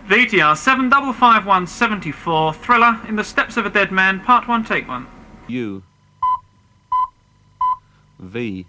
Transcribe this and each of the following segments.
VTR 755174, Thriller, In the Steps of a Dead Man, Part 1, Take 1. U V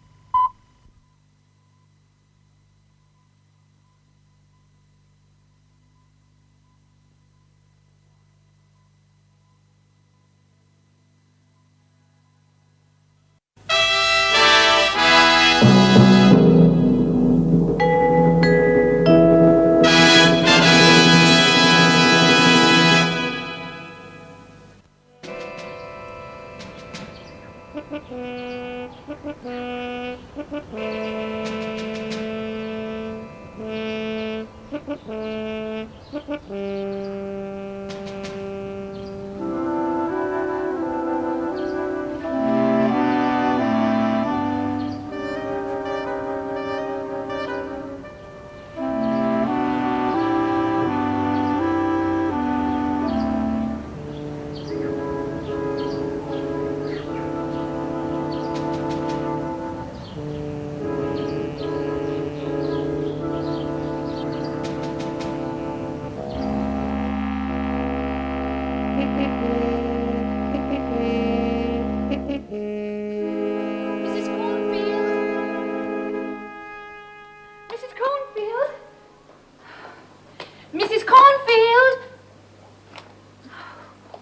Mrs. Cornfield? Mrs. Cornfield? Mrs. Cornfield?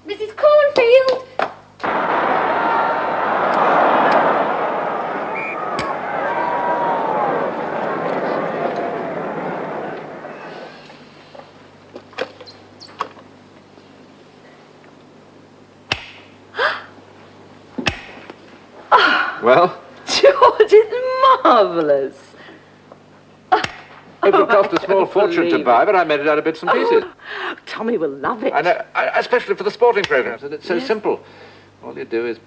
Mrs. Cornfield? Well, George, it's marvellous. it would cost a small fortune to buy, but I made it out of bits and pieces. Tommy will love it. I know, especially for the sporting programs, and it's so simple. All you do is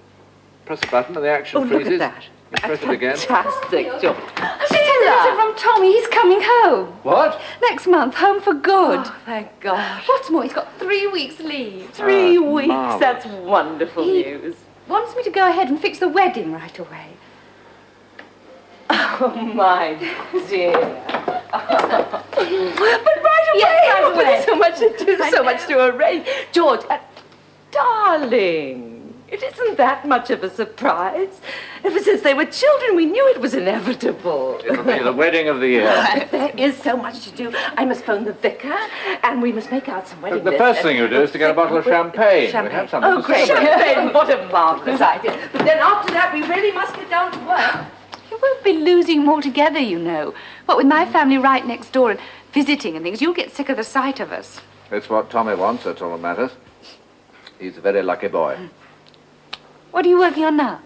press a button and the action Look freezes. at that. You press it again. Fantastic, George. I've just had a letter from Tommy. He's coming home. What? Next month, home for good. Oh, thank God. What's more, he's got 3 weeks leave. 3 weeks, marvellous. that's wonderful He- news. Wants me to go ahead and fix the wedding right away. Oh, my dear. But right away. Yes, right away. There's so much to do, I so know. much to arrange. George, darling, it isn't that much of a surprise. Ever since they were children, we knew it was inevitable. It'll be the wedding of the year. But there is so much to do. I must phone the vicar, and we must make out some wedding The lists. first thing you do is to get a bottle of champagne. We have something Oh, to great. celebrate. Champagne. What a marvellous idea. But then after that, we really must get down to work. You won't be losing them altogether, you know. What with my family right next door and visiting and things, you'll get sick of the sight of us. It's what Tommy wants, that's all that matters. He's a very lucky boy. What are you working on now?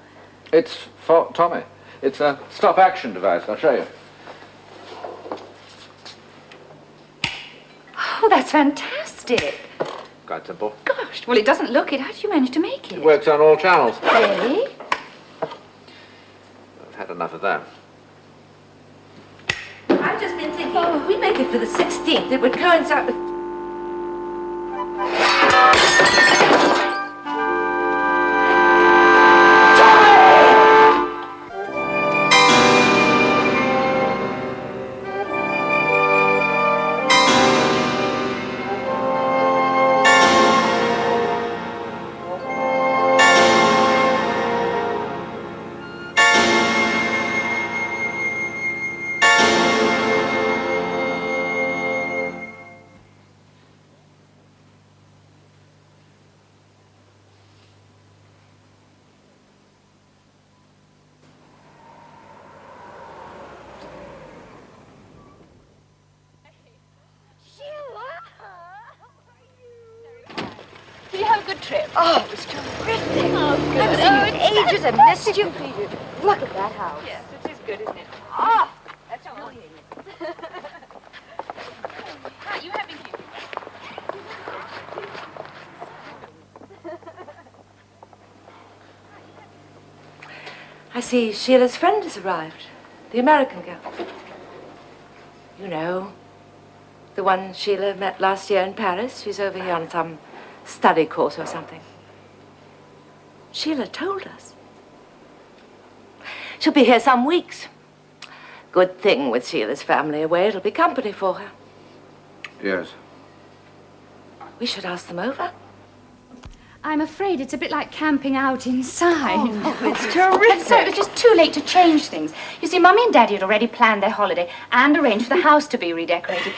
It's for Tommy. It's a stop-action device. I'll show you. Oh, that's fantastic. Quite simple. Gosh, well, it doesn't look it. How did you manage to make it? It works on all channels. Really? I've had enough of that. I've just been thinking, if we make it for the 16th, it would coincide with... Did you have a good trip? Oh, it was terrific. Oh, good. I haven't seen you in ages. I missed you. Look at that house. Yes, it is good, isn't it? Oh, that's annoying. Right, you have been keeping. I see Sheila's friend has arrived. The American girl. You know, the one Sheila met last year in Paris. She's over here on some study course or something. Sheila told us. She'll be here some weeks. Good thing with Sheila's family away. It'll be company for her. Yes. We should ask them over. I'm afraid it's a bit like camping out inside. Oh, it's terrific. So it was just too late to change things. You see, Mummy and Daddy had already planned their holiday and arranged for the house to be redecorated.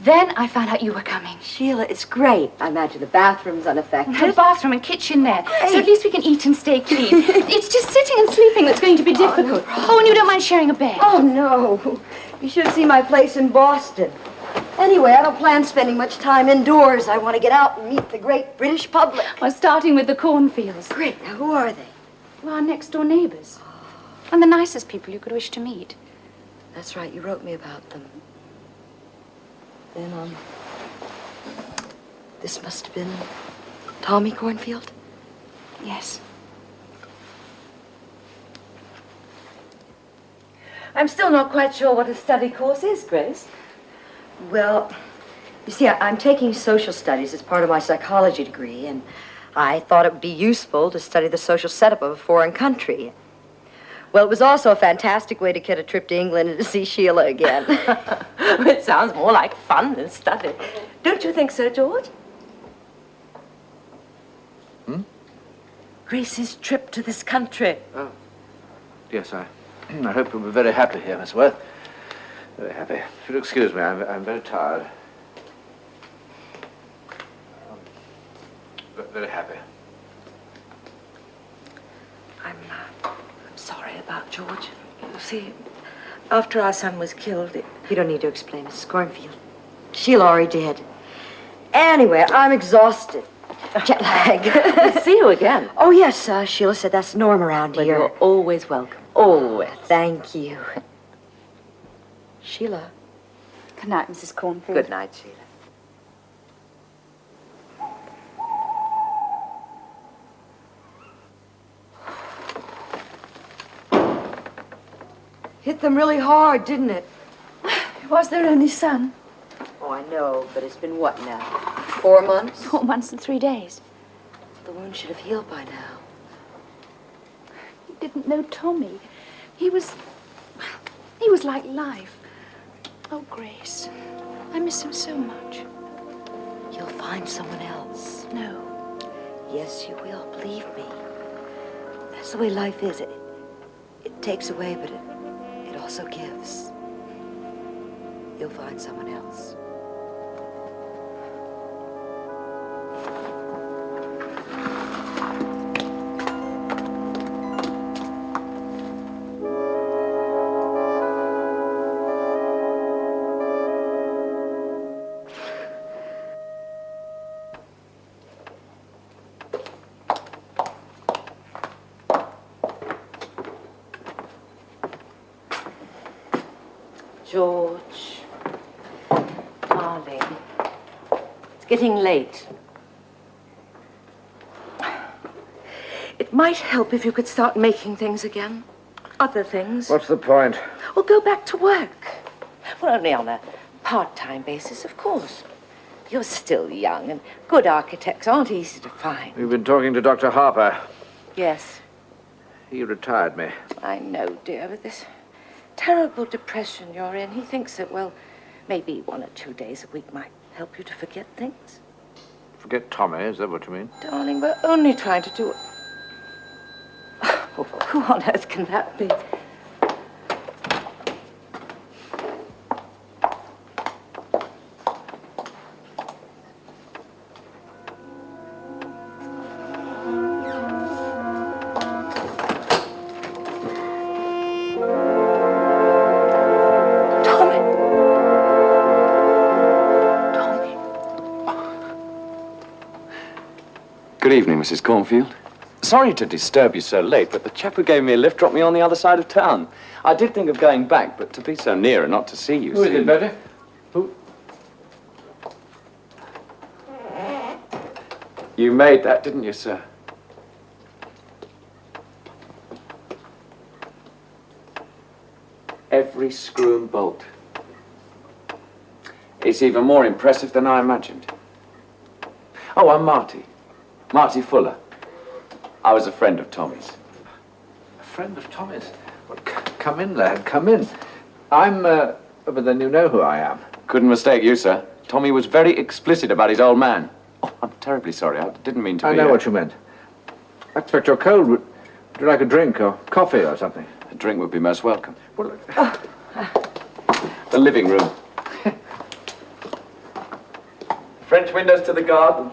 Then I found out you were coming. Sheila, it's great. I imagine the bathroom's unaffected. Had a bathroom and kitchen there. Great. So at least we can eat and stay clean. It's just sitting and sleeping that's going to be difficult. Oh, and you don't mind sharing a bed. Oh, no. You should see my place in Boston. Anyway, I don't plan spending much time indoors. I want to get out and meet the great British public. Well, starting with the cornfields. Great. Now, who are they? Well, our next door neighbours. And the nicest people you could wish to meet. That's right. You wrote me about them. Then, this must have been Tommy Cornfield? Yes. I'm still not quite sure what a study course is, Grace. Well, you see, I'm taking social studies as part of my psychology degree, and I thought it would be useful to study the social setup of a foreign country. Well, it was also a fantastic way to get a trip to England and to see Sheila again. It sounds more like fun than study. Don't you think so, George? Grace's trip to this country. Oh. Yes, I hope you'll be very happy here, Miss Worth. Very happy. If you'll excuse me, I'm very tired. Very happy. I'm sorry about George. You see, after our son was killed, You don't need to explain, Mrs. Cornfield. Sheila already did. Anyway, I'm exhausted. Jet lag. we'll see you again. Oh, yes, Sheila said that's the norm around Well, here. you're always welcome. Always. Thank you. Sheila. Good night, Mrs. Cornfield. Good night, Sheila. Hit them really hard, didn't it? It was their only son. Oh, I know, but it's been what now? 4 months? 4 months and 3 days. The wound should have healed by now. He didn't know Tommy. He was like life. Oh, Grace, I miss him so much. You'll find someone else. No. Yes, you will. Believe me. That's the way life is. It takes away, but it also gives. You'll find someone else. George, darling, it's getting late. It might help if you could start making things again. Other things. What's the point? Or go back to work. Well, only on a part-time basis, of course. You're still young, and good architects aren't easy to find. You've been talking to Dr. Harper. Yes, He retired me. I know, dear, with this terrible depression you're in, he thinks that, well, maybe 1 or 2 days a week might help you to forget things. Forget Tommy, is that what you mean? Darling, we're only trying to do... Oh, who on earth can that be? Good evening, Mrs. Cornfield. Sorry to disturb you so late, but the chap who gave me a lift dropped me on the other side of town. I did think of going back, but to be so near and not to see you... Who is it, Betty? Who? You made that, didn't you, sir? Every screw and bolt. It's even more impressive than I imagined. Oh, I'm Marty. Marty Fuller. I was a friend of Tommy's. A friend of Tommy's? Well, come in, lad, come in. But then you know who I am. Couldn't mistake you, sir. Tommy was very explicit about his old man. I'm terribly sorry. I didn't mean to I be... know what you meant. I expect you're cold. Would you like a drink or coffee or something? A drink would be most welcome. Well, The living room. French windows to the garden.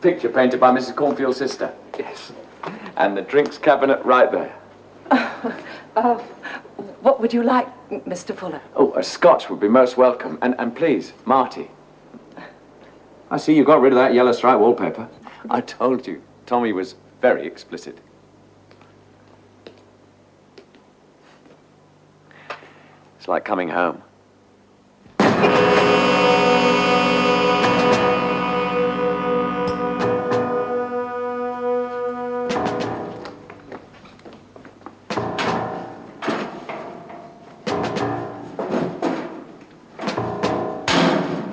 Picture painted by Mrs. Cornfield's sister. yes. And the drinks cabinet right there. What would you like, Mr. Fuller? Oh, a scotch would be most welcome. And please, Marty. I see you got rid of that yellow stripe wallpaper. I told you, Tommy was very explicit. It's like coming home.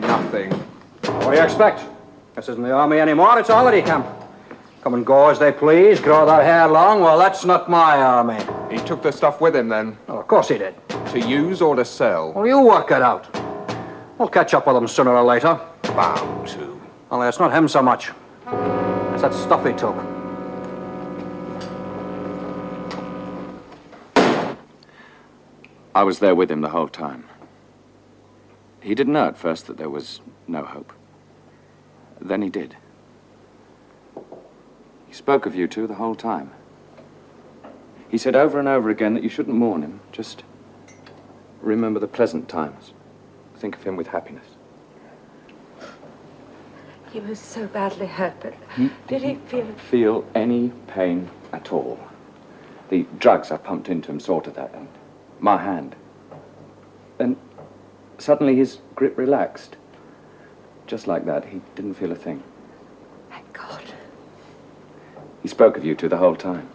Nothing. What do you expect? This isn't the army anymore, it's a holiday camp. Come and go as they please, grow their hair long. Well, that's not my army. He took the stuff with him then, Oh, of course he did. to use or to sell? Well, you work it out. We'll catch up with him sooner or later. Bound to. Only it's not him so much. It's that stuff he took. I was there with him the whole time. He didn't know at first that there was no hope. Then he did. He spoke of you two the whole time. He said over and over again that you shouldn't mourn him, just remember the pleasant times. Think of him with happiness. He was so badly hurt, but did he feel... Feel any pain at all. The drugs I pumped into him sorted that, and my hand. Then suddenly his grip relaxed. Just like that, he didn't feel a thing. Thank God. He spoke of you two the whole time.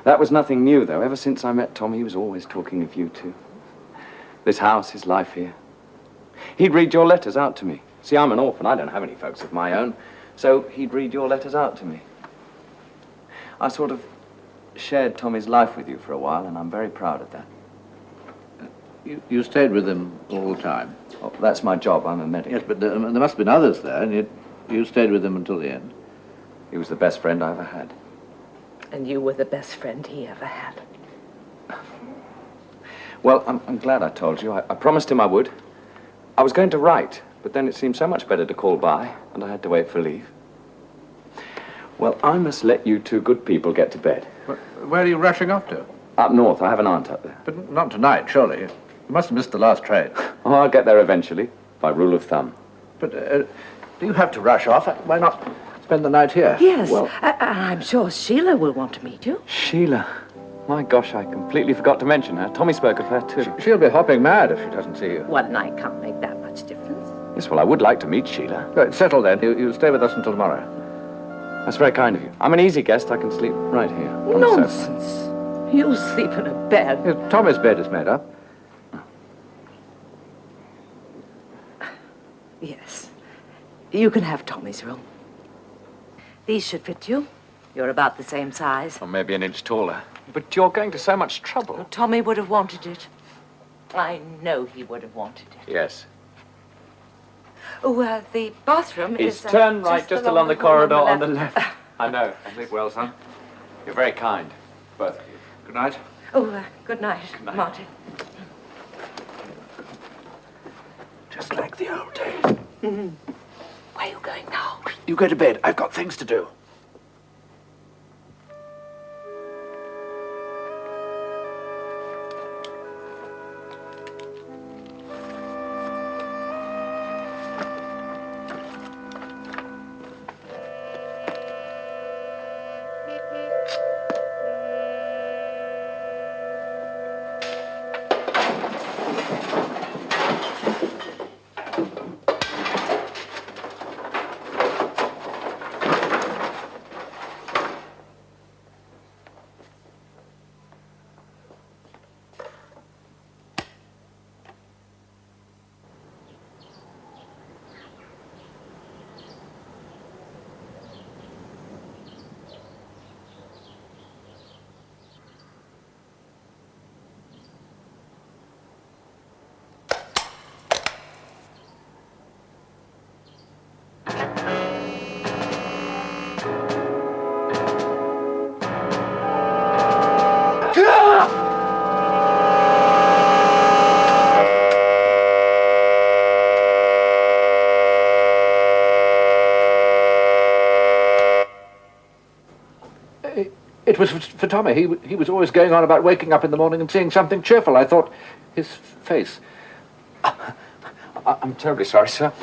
That was nothing new, though. Ever since I met Tommy, he was always talking of you two. This house, his life here. He'd read your letters out to me. See, I'm an orphan. I don't have any folks of my own. So he'd read your letters out to me. I sort of shared Tommy's life with you for a while, and I'm very proud of that. You stayed with him all the time? Oh, that's my job. I'm a medic. Yes, but there must have been others there, and yet you stayed with him until the end. He was the best friend I ever had. And you were the best friend he ever had. Well, I'm glad I told you. I promised him I would. I was going to write, but then it seemed so much better to call by, and I had to wait for leave. Well, I must let you two good people get to bed. Where are you rushing off to? Up north. I have an aunt up there. But not tonight, surely. You must have missed the last train. Oh, I'll get there eventually, by rule of thumb. But do you have to rush off? Why not spend the night here? Yes, Well- I'm sure Sheila will want to meet you. Sheila. My gosh, I completely forgot to mention her. Tommy spoke of her, too. She'll be hopping mad if she doesn't see you. One night can't make that much difference. Yes, well, I would like to meet Sheila. Right, settle then. You stay with us until tomorrow. That's very kind of you. I'm an easy guest. I can sleep right here. on the sofa. Nonsense. You'll sleep in a bed. Yes, Tommy's bed is made up. Yes. You can have Tommy's room. These should fit you. You're about the same size. Or maybe an inch taller. But you're going to so much trouble. Tommy would have wanted it. I know he would have wanted it. Yes. Oh, the bathroom It's is... turn right just along the hall corridor on the left. I know. Sleep well, son. You're very kind, both of you. Good night. Oh, good night, night. Martin. Just like the old days. Where are you going now? You go to bed. I've got things to do. It was for Tommy. He was always going on about waking up in the morning and seeing something cheerful. I thought his face. I'm terribly sorry, sir.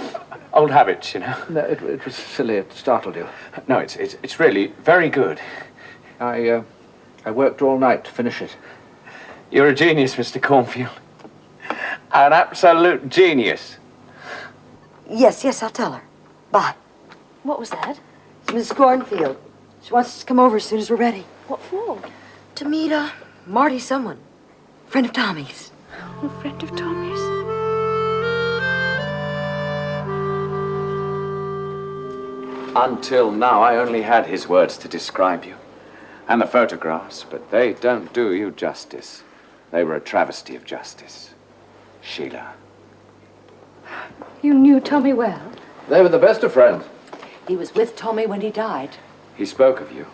Old habits, you know. No, it was silly. It startled you. No, it's really very good. I worked all night to finish it. You're a genius, Mr. Cornfield. An absolute genius. Yes, I'll tell her. Bye. What was that? It's Mrs. Cornfield. She wants us to come over as soon as we're ready. What for? To meet, Marty someone. Friend of Tommy's. A friend of Tommy's. Until now, I only had his words to describe you. And the photographs, but they don't do you justice. They were a travesty of justice. Sheila. You knew Tommy well? They were the best of friends. He was with Tommy when he died. He spoke of you.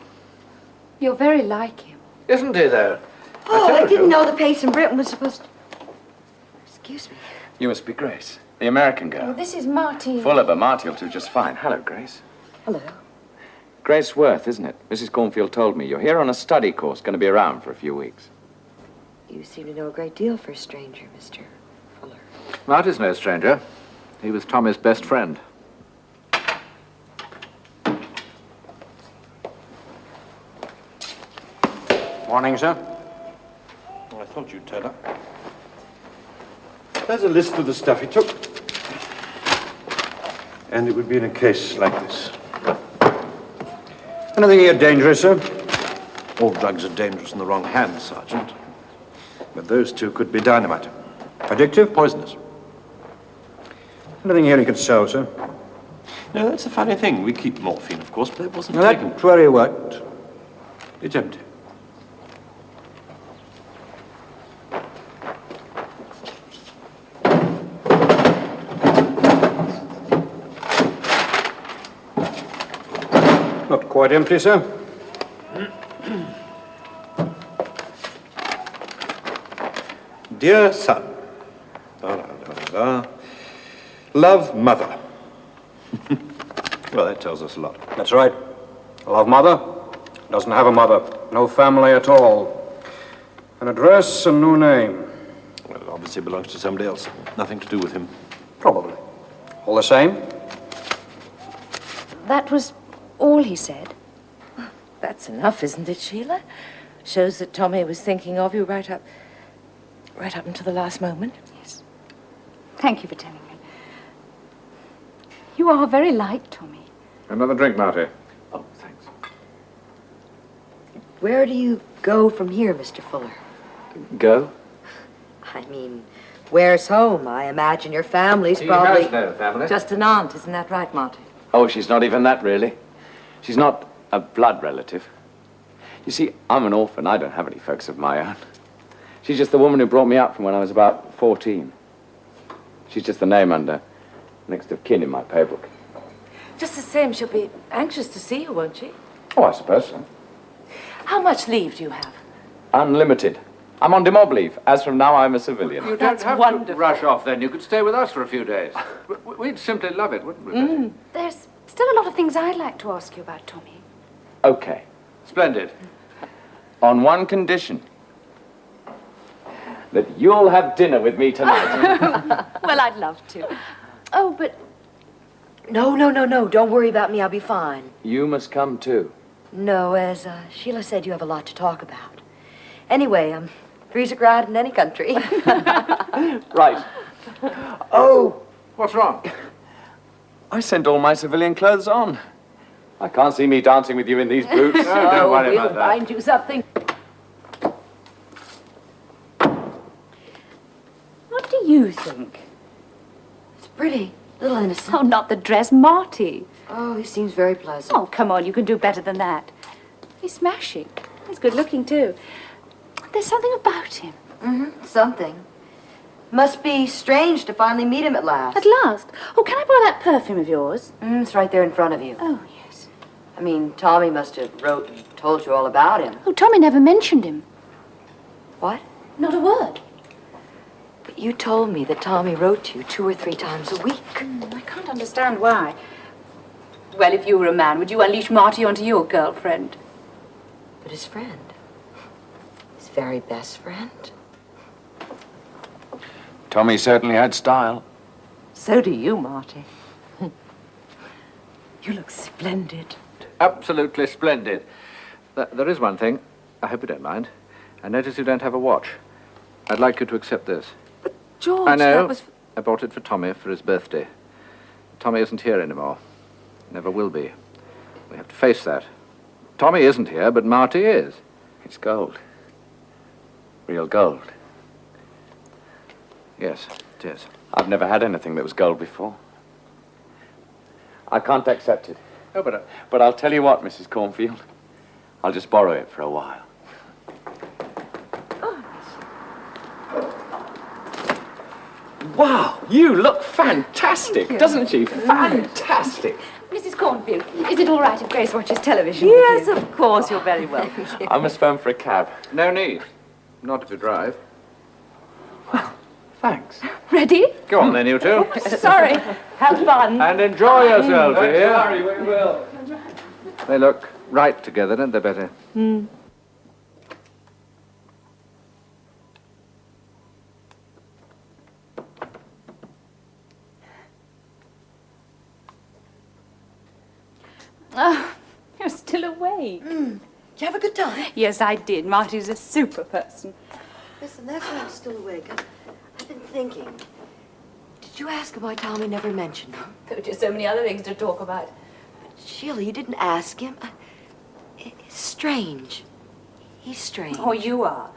You're very like him. Isn't he, though? Oh, I told didn't you. know the pace in Britain was supposed to... Excuse me. You must be Grace, the American girl. Oh, this is Marty. Full of her. Marty will do just fine. Hello, Grace. Hello. Grace Worth, isn't it? Mrs. Cornfield told me. You're here on a study course, going to be around for a few weeks. You seem to know a great deal for a stranger, Mr. Fuller. Marty's no stranger. He was Tommy's best friend. Morning, sir. Well, I thought you'd turn up. There's a list of the stuff he took. And it would be in a case like this. Anything here dangerous, sir? All drugs are dangerous in the wrong hands, Sergeant. But those two could be dynamite. Addictive? Poisonous. Anything here you could sell, sir? No, that's a funny thing. We keep morphine, of course, but it wasn't Now, taken. that's where he worked. It's empty. Not quite empty, sir. Dear son, love mother. Well, that tells us a lot. That's right. Love mother. Doesn't have a mother. No family at all. An address and no name. Well, it obviously belongs to somebody else. Nothing to do with him. Probably. All the same? That was all he said. That's enough, isn't it, Sheila? Shows that Tommy was thinking of you right up until the last moment. Yes. Thank you for telling me. You are very like Tommy. Another drink, Marty. Oh, thanks. Where do you go from here, Mr. Fuller? Go? I mean, where's home? I imagine your family's probably... He has no family. Just an aunt, isn't that right, Marty? Oh, she's not even that, really. She's not a blood relative. You see, I'm an orphan. I don't have any folks of my own. She's just the woman who brought me up from when I was about 14. She's just the name under next of kin in my pay book. Just the same, she'll be anxious to see you, won't she? Oh, I suppose so. How much leave do you have? Unlimited. I'm on demob leave. As from now, I'm a civilian. You That's don't have wonderful. to rush off then. You could stay with us for a few days. We'd simply love it, wouldn't we, Betty? There's still a lot of things I'd like to ask you about Tommy. Okay. Splendid. On one condition. That you'll have dinner with me tonight. Well, I'd love to. Oh, but No. Don't worry about me. I'll be fine. You must come too. No, as Sheila said, you have a lot to talk about. Anyway, freezer grad in any country. Right. Oh, what's wrong? I sent all my civilian clothes on. I can't see me dancing with you in these boots. No, don't worry we'll about that. find you something. what do you think? It's pretty. Little innocent. Oh, not the dress, Marty. Oh, he seems very pleasant. Oh, come on, you can do better than that. He's smashing. He's good looking, too. There's something about him. Something. Must be strange to finally meet him at last. At last. Oh, can I borrow that perfume of yours? It's right there in front of you. Oh, yes. I mean, Tommy must have wrote and told you all about him. Oh, Tommy never mentioned him. What? Not a word. But you told me that Tommy wrote to you 2 or 3 times a week. I can't understand why. Well, if you were a man, would you unleash Marty onto your girlfriend? but his friend. His very best friend. Tommy certainly had style. So do you, Marty. You look splendid. Absolutely splendid. There is one thing. I hope you don't mind. I notice you don't have a watch. I'd like you to accept this. George, I know. that was... I bought it for Tommy for his birthday. Tommy isn't here anymore. Never will be. We have to face that. Tommy isn't here, but Marty is. It's gold. Real gold. Yes, it is. I've never had anything that was gold before. I can't accept it. Oh, but... But I'll tell you what, Mrs. Cornfield. I'll just borrow it for a while. Wow, you look fantastic, doesn't she? Fantastic. Mrs. Cornfield, is it all right if Grace watches television? Yes, of course. You're very welcome. I must phone for a cab. No need. Not if you drive. Thanks. Ready? Go on then, you two. Sorry. Have fun. And enjoy yourselves, dear. Sorry, we will. They look right together, don't they, Betty? Oh, you're still awake. Did you have a good time? Yes, I did. Marty's a super person. Listen, that's why I'm still awake. I've been thinking. Did you ask him why Tommy never mentioned him? There were just so many other things to talk about. Sheila, you didn't ask him. It's strange. He's strange. Oh, you are.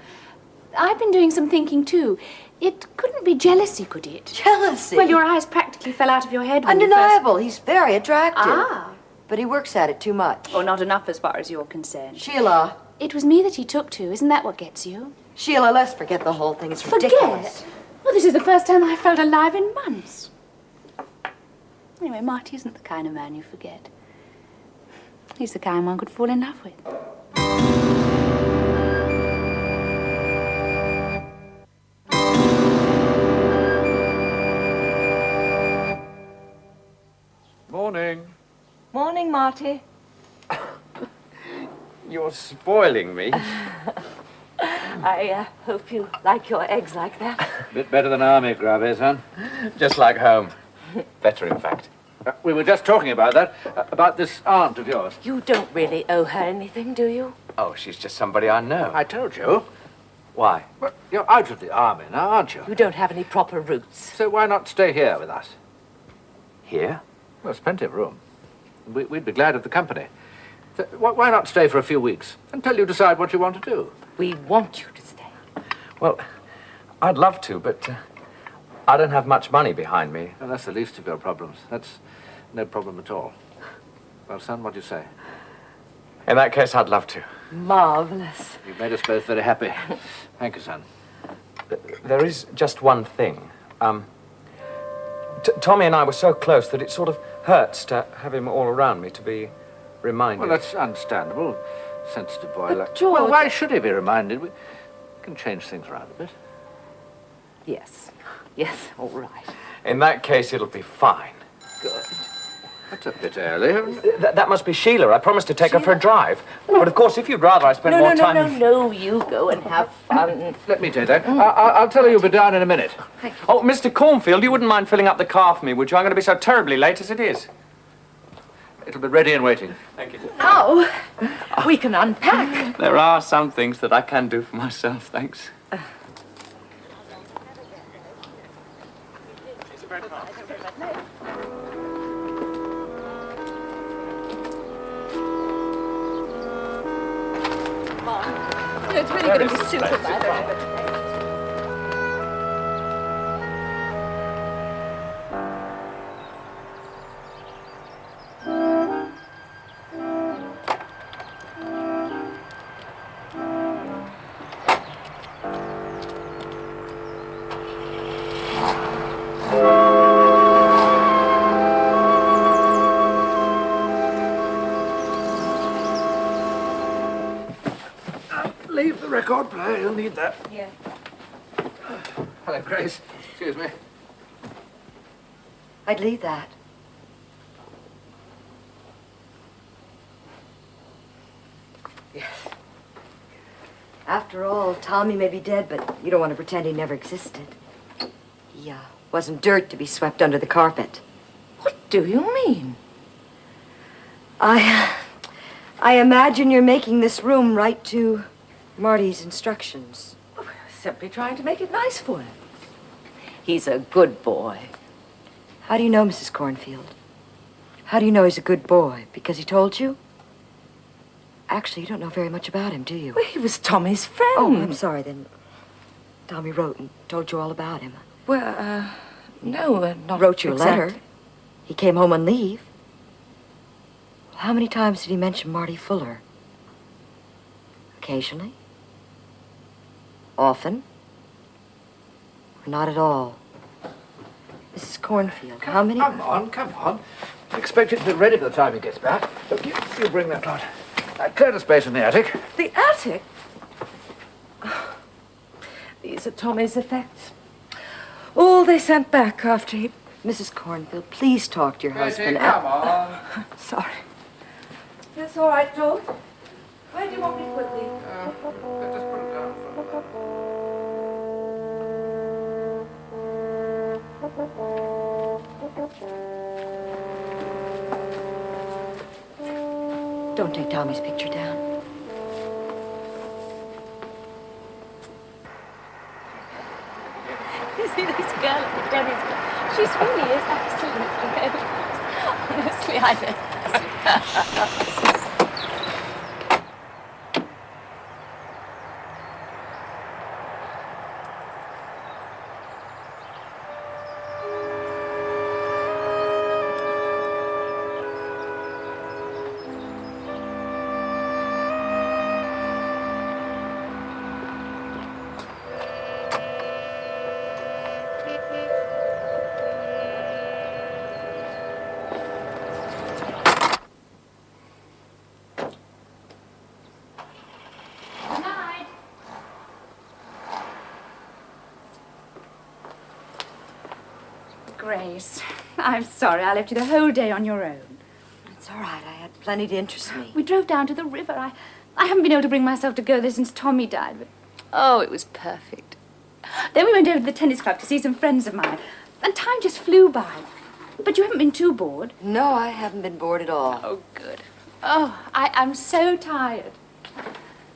I've been doing some thinking, too. It couldn't be jealousy, could it? Jealousy? Well, your eyes practically fell out of your head when you Undeniable. He's very attractive. Ah. But he works at it too much. Oh, not enough as far as you're concerned. Sheila. It was me that he took to. Isn't that what gets you? Sheila, let's forget the whole thing. It's ridiculous. Forget? Well, this is the first time I felt alive in months. Anyway, Marty isn't the kind of man you forget. He's the kind one could fall in love with. Morning. Morning, Marty. You're spoiling me. I hope you like your eggs like that. Bit better than army grub, eh, son? Just like home. Better, in fact. We were just talking about that, about this aunt of yours. You don't really owe her anything, do you? Oh, she's just somebody I know. I told you. Why? Well, you're out of the army now, aren't you? You don't have any proper roots. So why not stay here with us? Here? Well, there's plenty of room. We'd be glad of the company. So why not stay for a few weeks until you decide what you want to do? We want you to stay. Well, I'd love to, but I don't have much money behind me. Well, that's the least of your problems. That's no problem at all. Well, son, what do you say? In that case, I'd love to. Marvelous. You've made us both very happy. Thank you, son. There is just one thing. Tommy and I were so close that it sort of hurts to have him all around me, to be reminded. Well, that's understandable. Sensitive boy But like... George... Well, why should he be reminded? We can change things around a bit. Yes. Yes, all right. In that case, it'll be fine. Good. That's a bit early. That must be Sheila. I promised to take her for a drive. But of course, if you'd rather I spend more time... No, you go and have fun. Let me take that. I'll tell you you'll be down in a minute. Oh, Mr. Cornfield, you wouldn't mind filling up the car for me, would you? I'm going to be so terribly late as it is. It'll be ready and waiting. Thank you. Now, we can unpack. There are some things that I can do for myself, thanks. It's really going to be super bad. Leave the record player. You'll need that. Yeah. Hello, Grace. Excuse me. I'd leave that. Yes. After all, Tommy may be dead, but you don't want to pretend he never existed. He wasn't dirt to be swept under the carpet. What do you mean? I imagine you're making this room right to Marty's instructions. Well, we're simply trying to make it nice for him. He's a good boy. How do you know, Mrs. Cornfield? How do you know he's a good boy? Because he told you? Actually, you don't know very much about him, do you? Well, he was Tommy's friend. Oh, I'm sorry, then. Tommy wrote and told you all about him. Well, no, not Wrote you a letter. exactly. He came home on leave. How many times did he mention Marty Fuller? Occasionally? Often? Or not at all? Mrs. Cornfield, how many... Come on. I expect it to be ready by the time he gets back. Look, you bring that lot. I cleared a space in the attic. The attic? Oh, these are Tommy's effects. All they sent back after he... Mrs. Cornfield, please talk to your husband. Come on. Sorry. That's all right, George. Where do you want me to put these? Just put it down for a moment. Don't take Tommy's picture down. You see this girl at the tennis club? She really is absolutely hilarious. Honestly, I know. Grace, I'm sorry I left you the whole day on your own. It's all right. I had plenty to interest me. We drove down to the river. I haven't been able to bring myself to go there since Tommy died, but oh, it was perfect. Then we went over to the tennis club to see some friends of mine, and time just flew by. But you haven't been too bored? No, I haven't been bored at all. Oh, good. Oh, I'm so tired.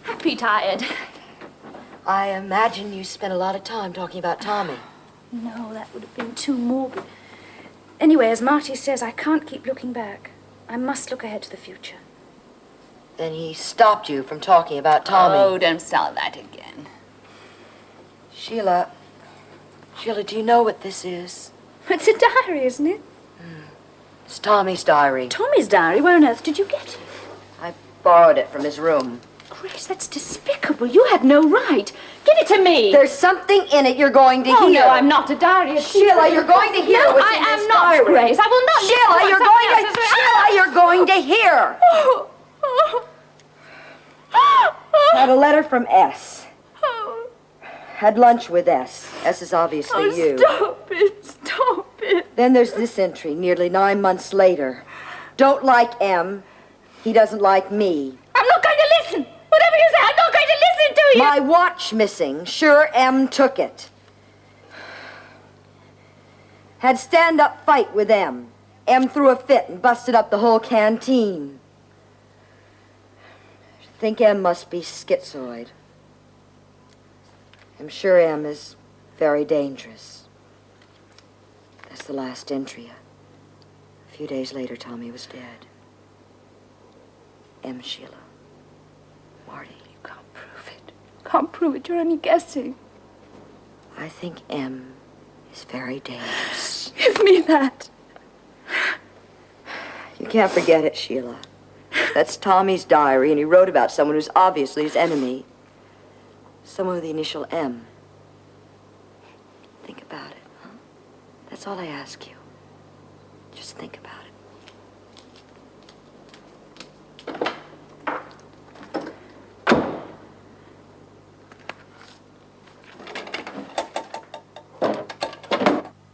Happy tired. I imagine you spent a lot of time talking about Tommy. No, that would have been too morbid. Anyway, as Marty says, I can't keep looking back. I must look ahead to the future. Then he stopped you from talking about Tommy. Oh, don't start that again. Sheila, do you know what this is? It's a diary, isn't it? It's Tommy's diary. Tommy's diary? Where on earth did you get it? I borrowed it from his room. Grace, that's despicable. You had no right. Give it to me. There's something in it you're going to Oh, hear. no, I'm not a diary. Sheila, you're going to hear No, what's I in am this not, diary. Grace. I will not Sheila, listen you're to going what to... someone else says. Sheila, you're going to hear. Had a letter from S. Had lunch with S. S is obviously you. Stop it. Stop it. Then there's this entry, nearly 9 months later. Don't like M. He doesn't like me. I'm not going to listen. Whatever you say, I'm not going to listen to you. My watch missing. Sure, M took it. Had stand-up fight with M. M threw a fit and busted up the whole canteen. Think M must be schizoid. I'm sure M is very dangerous. That's the last entry. A few days later, Tommy was dead. M. Sheila. Marty. You can't prove it. Can't prove it. You're only guessing. I think M is very dangerous. Give me that. You can't forget it, Sheila. That's Tommy's diary, and he wrote about someone who's obviously his enemy. Someone with the initial M. Think about it, huh? That's all I ask you. Just think about it.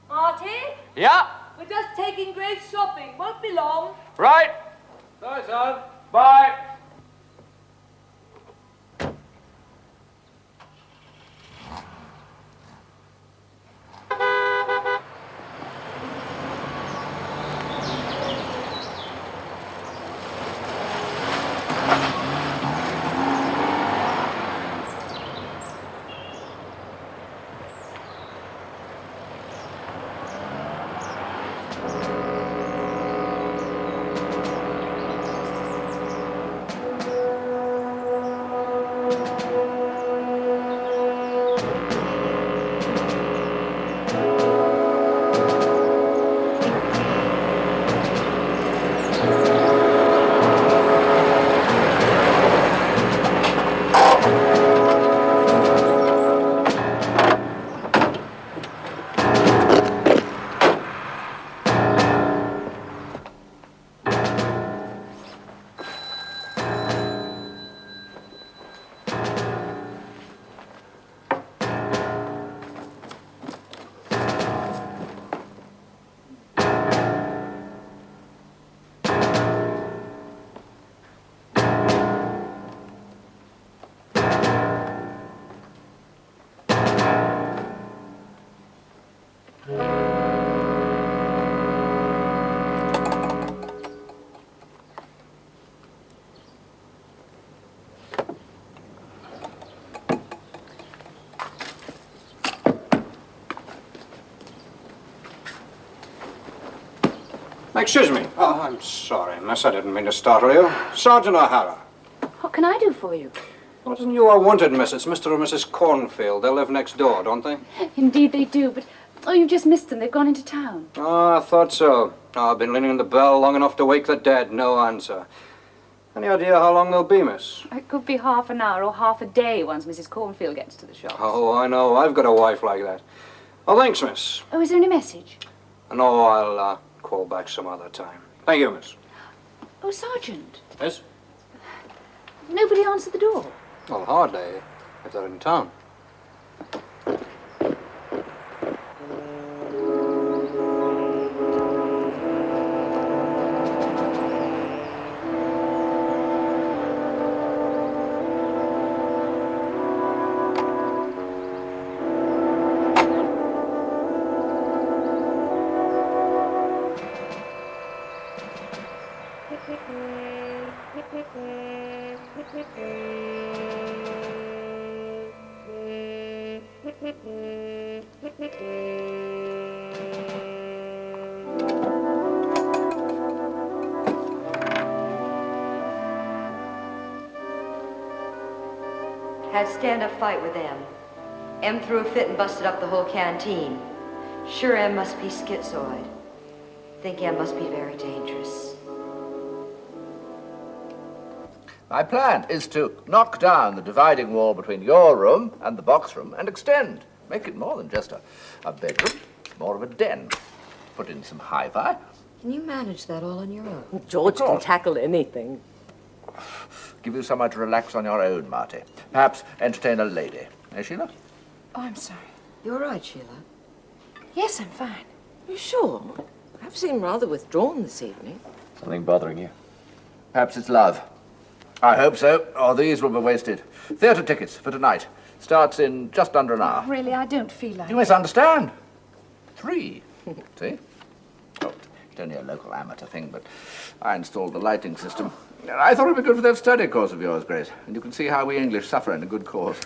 Marty? Yeah, We're just taking Grace shopping. Won't be long. right. Sorry, son. Bye. Excuse me. Oh, I'm sorry, miss. I didn't mean to startle you. Sergeant O'Hara. What can I do for you? Wasn't you are wanted, miss? It's Mr. and Mrs. Cornfield. They live next door, don't they? Indeed they do, but... Oh, you've just missed them. They've gone into town. Oh, I thought so. Oh, I've been ringing the bell long enough to wake the dead. No answer. Any idea how long they'll be, miss? It could be half an hour or half a day once Mrs. Cornfield gets to the shop. Oh, I know. I've got a wife like that. Oh, thanks, miss. Oh, is there any message? No, I'll call back some other time. Thank you, miss. Oh, Sergeant. Yes? Nobody answered the door. Well, hardly, if they're in town. Had stand-up fight with M. M threw a fit and busted up the whole canteen. Sure, M must be schizoid. Think M must be very dangerous. My plan is to knock down the dividing wall between your room and the box room and extend. Make it more than just a bedroom, more of a den. Put in some hi-fi. Can you manage that all on your own? George can tackle anything. Give you somewhere to relax on your own, Marty. Perhaps entertain a lady. Eh, Sheila? Oh, I'm sorry. You all right, Sheila? Yes, I'm fine. You sure? I've seemed rather withdrawn this evening. Something bothering you? Perhaps it's love. I hope so, or these will be wasted. Theatre tickets for tonight. Starts in just under an hour. Really, I don't feel like You misunderstand. 3. See? Oh, it's only a local amateur thing, but I installed the lighting system. I thought it would be good for that study course of yours, Grace. And you can see how we English suffer in a good cause.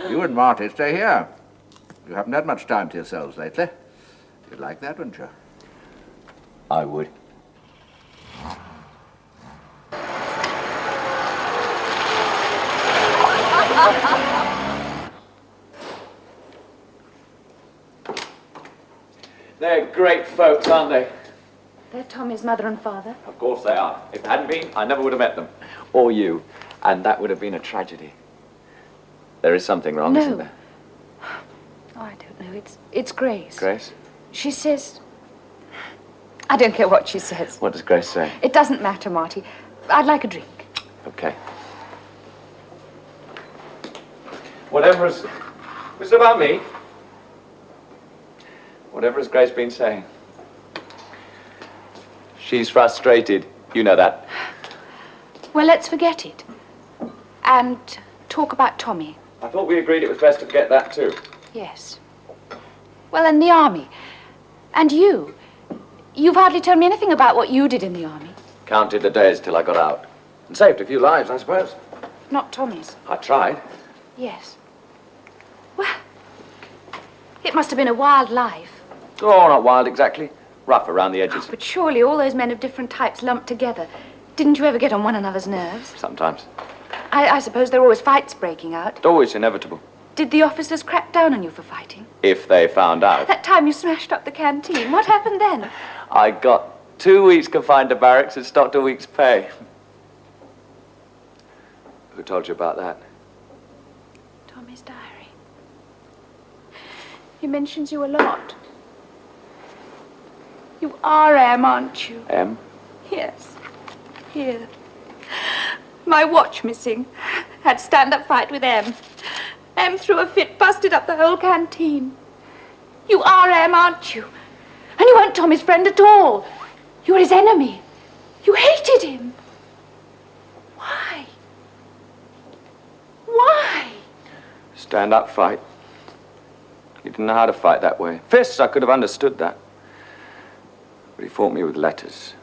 You and Marty stay here. You haven't had much time to yourselves lately. You'd like that, wouldn't you? I would. They're great folks, aren't they? They're Tommy's mother and father. Of course they are. If it hadn't been, I never would have met them. Or you. And that would have been a tragedy. There is something wrong, isn't there? Oh, I don't know. It's Grace. Grace? She says... I don't care what she says. What does Grace say? It doesn't matter, Marty. I'd like a drink. Okay. Whatever is... Was it about me? Whatever has Grace been saying? She's frustrated. You know that. Well, let's forget it. And talk about Tommy. I thought we agreed it was best to forget that too. Yes. Well, in the army. And you. You've hardly told me anything about what you did in the army. Counted the days till I got out. And saved a few lives, I suppose. Not Tommy's. I tried. Yes. Well, it must have been a wild life. Oh, not wild exactly. Rough around the edges. But surely all those men of different types lumped together. Didn't you ever get on one another's nerves? Sometimes. I suppose there were always fights breaking out. It's always inevitable. Did the officers crack down on you for fighting? If they found out. That time you smashed up the canteen, what happened then? I got 2 weeks confined to barracks and stopped a week's pay. Who told you about that? Tommy's diary. He mentions you a lot. You are M, aren't you? M? Yes. Here. My watch missing. Had stand-up fight with M. M threw a fit, busted up the whole canteen. You are M, aren't you? And you weren't Tommy's friend at all. You were his enemy. You hated him. Why? Why? Stand-up fight. He didn't know how to fight that way. Fists, I could have understood that. But he fought me with letters.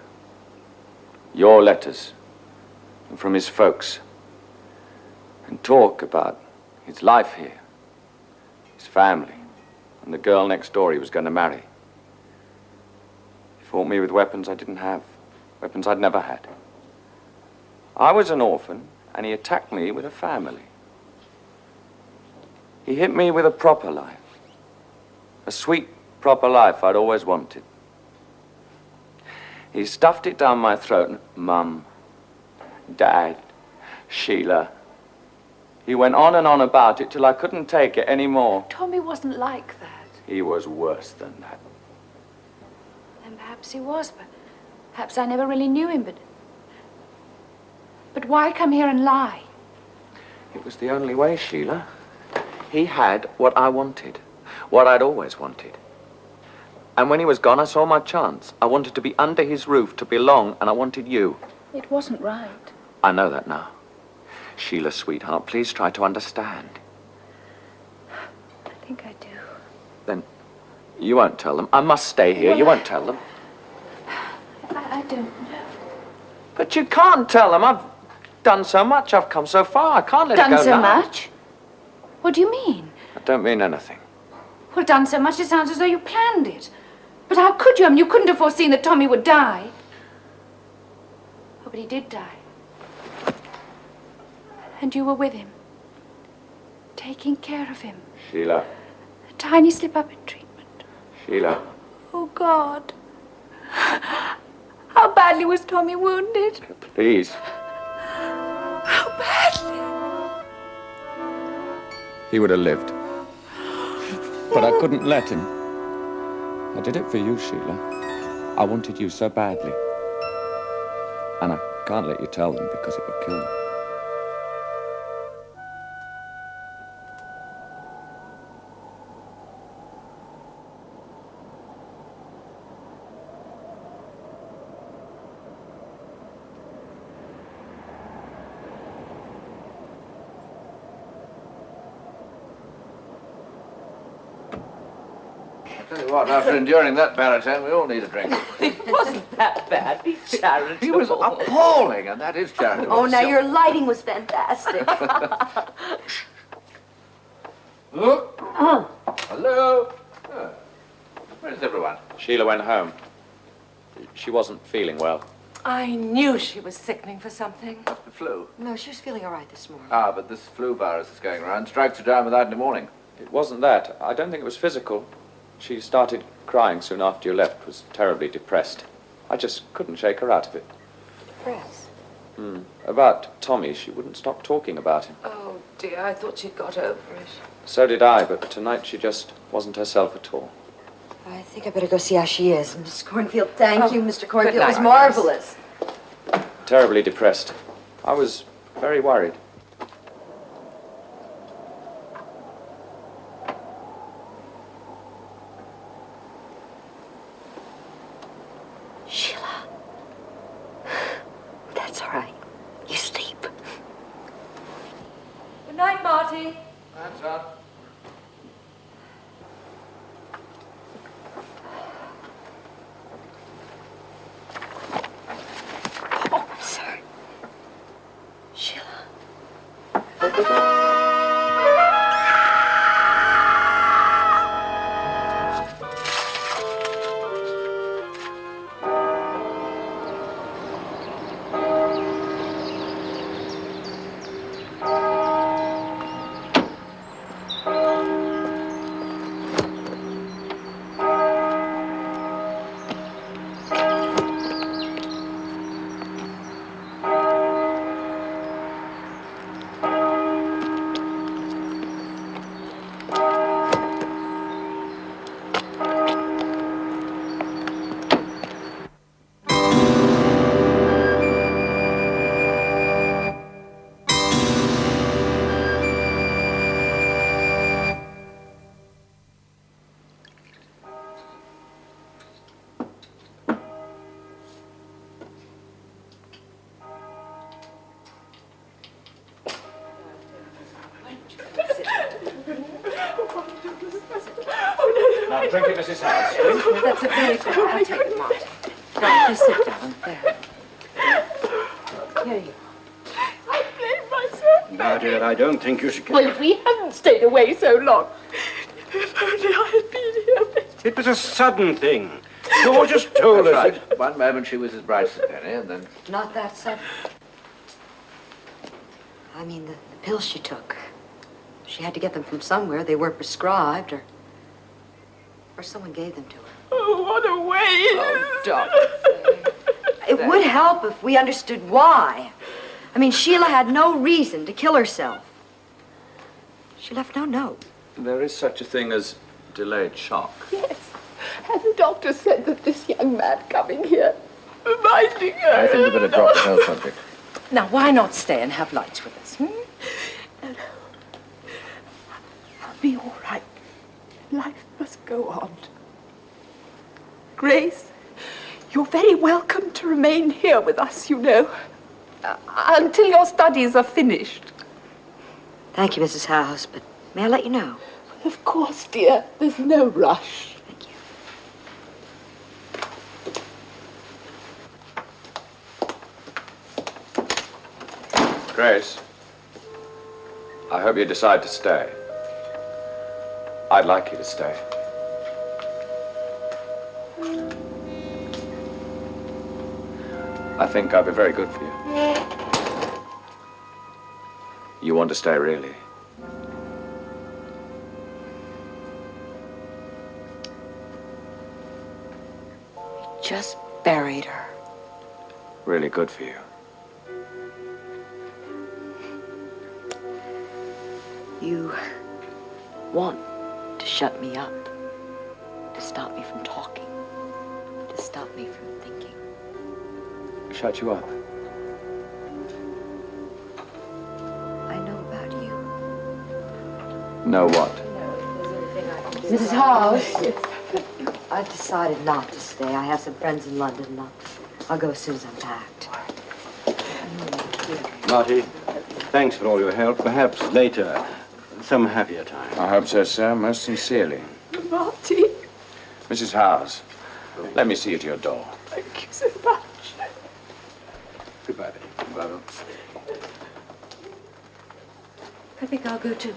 Your letters. And from his folks. And talk about his life here. His family. And the girl next door he was going to marry. If fought me with weapons I didn't have, weapons I'd never had. I was an orphan, and he attacked me with a family. He hit me with a proper life. A sweet, proper life I'd always wanted. He stuffed it down my throat and, Mum, Dad, Sheila. He went on and on about it till I couldn't take it anymore. Tommy wasn't like that. He was worse than that. Then perhaps he was, but perhaps I never really knew him, But why come here and lie? It was the only way, Sheila. He had what I wanted, what I'd always wanted. And when he was gone, I saw my chance. I wanted to be under his roof, to belong, and I wanted you. It wasn't right. I know that now. Sheila, sweetheart, please try to understand. I think I do. Then you won't tell them. I must stay here. You won't tell them. I don't know. But you can't tell them. I've done so much. I've come so far. I can't let it go now. Done so much? What do you mean? I don't mean anything. Well, done so much, it sounds as though you planned it. But how could you? I mean, you couldn't have foreseen that Tommy would die. Oh, but he did die. And you were with him. Taking care of him. Sheila. A tiny slip-up in treatment. Sheila. Oh, God. How badly was Tommy wounded? Please. How badly? He would have lived. But I couldn't let him. I did it for you, Sheila. I wanted you so badly. And I can't let you tell them because it would kill them. Tell you what, after enduring that baritone, we all need a drink. It wasn't that bad. Be charitable. He was appalling, and that is charitable. Oh, now your lighting was fantastic. Hello? Where's everyone? Sheila went home. She wasn't feeling well. I knew she was sickening for something. The flu. No, she was feeling all right this morning. Ah, but this flu virus is going around. Strikes you down without any warning. It wasn't that. I don't think it was physical. She started crying soon after you left, was terribly depressed. I just couldn't shake her out of it. Depressed? About Tommy, she wouldn't stop talking about him. Oh, dear, I thought she'd got over it. So did I, but tonight she just wasn't herself at all. I think I better go see how she is. Mrs. Cornfield, thank you, Mr. Cornfield. It night, was marvelous. Terribly depressed. I was very worried. Sheila. That's all right. You sleep. Good night, Marty. That's up. Oh, I'm sorry. Sheila. Now, drink it, Mrs. Harris. That's a very good. I'll take it, Marty. Now, please sit down. There. Here you I blame myself. No, dear, I don't think you should... Well, if we hadn't stayed away so long, if only I had been here. It was a sudden thing. George just told us. That's right. One moment she was as bright as a penny, and then... Not that sudden. I mean, the pills she took. She had to get them from somewhere. They weren't prescribed, or someone gave them to her. Oh, what a way! Oh, darling. It would help if we understood why. I mean, Sheila had no reason to kill herself. She left no note. There is such a thing as delayed shock. Yes. And the doctor said that this young man coming here, reminding her... I think we better drop the whole subject. Now, why not stay and have lunch with us? No, no. I'll be all right. Life must go on. Grace, you're very welcome to remain here with us, you know, until your studies are finished. Thank you, Mrs. Howes, but may I let you know? Of course, dear. There's no rush. Thank you. Grace, I hope you decide to stay. I'd like you to stay. I think I'd be very good for you. You want to stay, really? Just buried her. Really good for you. You want to shut me up, to stop me from talking, to stop me from thinking. Shut you up? I know about you. Know what? Mrs. Howes, I've decided not to stay. I have some friends in London, and I'll go as soon as I'm packed. Marty, thanks for all your help. Perhaps later, some happier time. I hope so, sir, most sincerely. Marty, Mrs. Howes, let me see you to your door. thank you so much. Goodbye, Betty. Goodbye. I think I'll go too.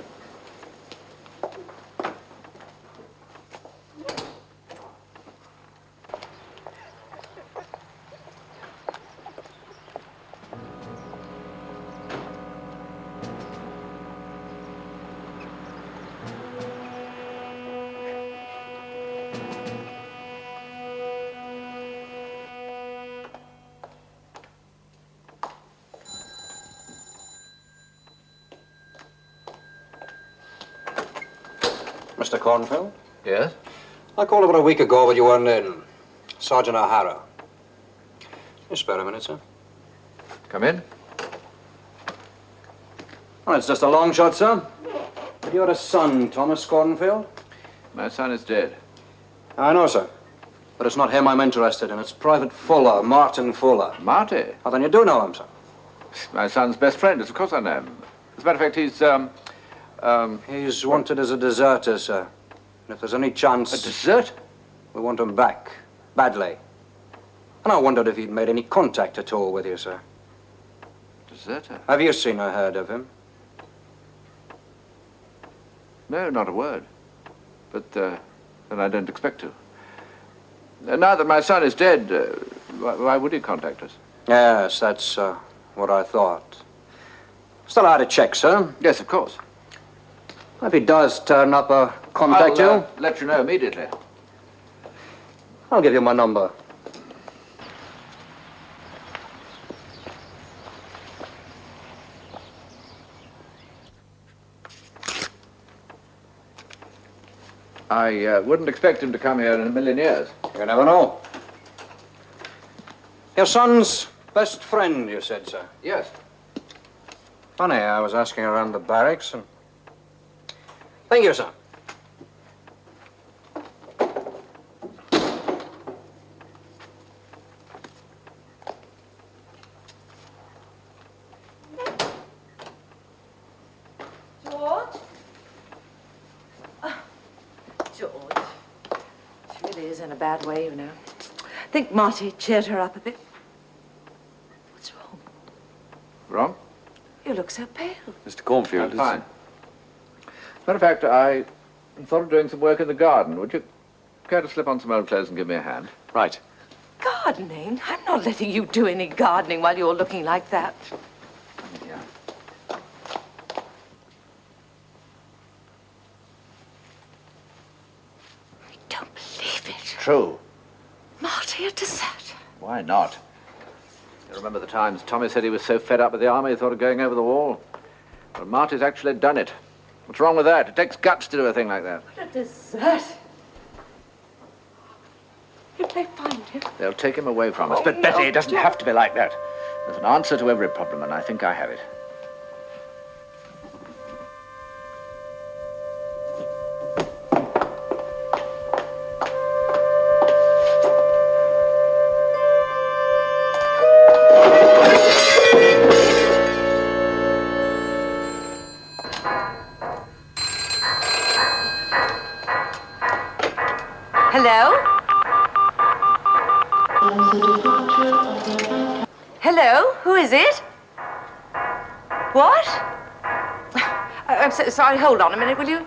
Mr. Cornfield? Yes? I called about a week ago, but you weren't in. Sergeant O'Hara. Just spare a minute, sir. Come in. Well, it's just a long shot, sir. But you're a son, Thomas Cornfield? My son is dead. I know, sir. But it's not him I'm interested in. It's Private Fuller, Martin Fuller. Marty? Oh, then you do know him, sir. My son's best friend. Of course I know him. As a matter of fact, He's wanted as a deserter, sir. And if there's any chance... A desert? We want him back. Badly. And I wondered if he'd made any contact at all with you, sir. Deserter? Have you seen or heard of him? No, not a word. But then I don't expect to. Now that my son is dead, why would he contact us? Yes, that's what I thought. Still, I had to check, sir. Yes, of course. If he does turn up or contact I'll let you know immediately. I'll give you my number. I wouldn't expect him to come here in a million years. You never know. Your son's best friend, you said, sir? Yes. Funny, I was asking around the barracks and... Thank you, sir. George? George. She really is in a bad way, you know. I think Marty cheered her up a bit. What's wrong? Wrong? You look so pale. Mr. Cornfield, I'm fine. As a matter of fact, I thought of doing some work in the garden. Would you care to slip on some old clothes and give me a hand? Right. Gardening? I'm not letting you do any gardening while you're looking like that. Yeah. I don't believe it. True. Marty, a dessert. Why not? You remember the times Tommy said he was so fed up with the army he thought of going over the wall? Well, Marty's actually done it. What's wrong with that? It takes guts to do a thing like that. What a dessert. If they find him... They'll take him away from us. Oh, But Betty, no, it doesn't have to be like that. There's an answer to every problem, and I think I have it. Hello? Hello? Who is it? What? I'm so sorry. Hold on a minute, will you?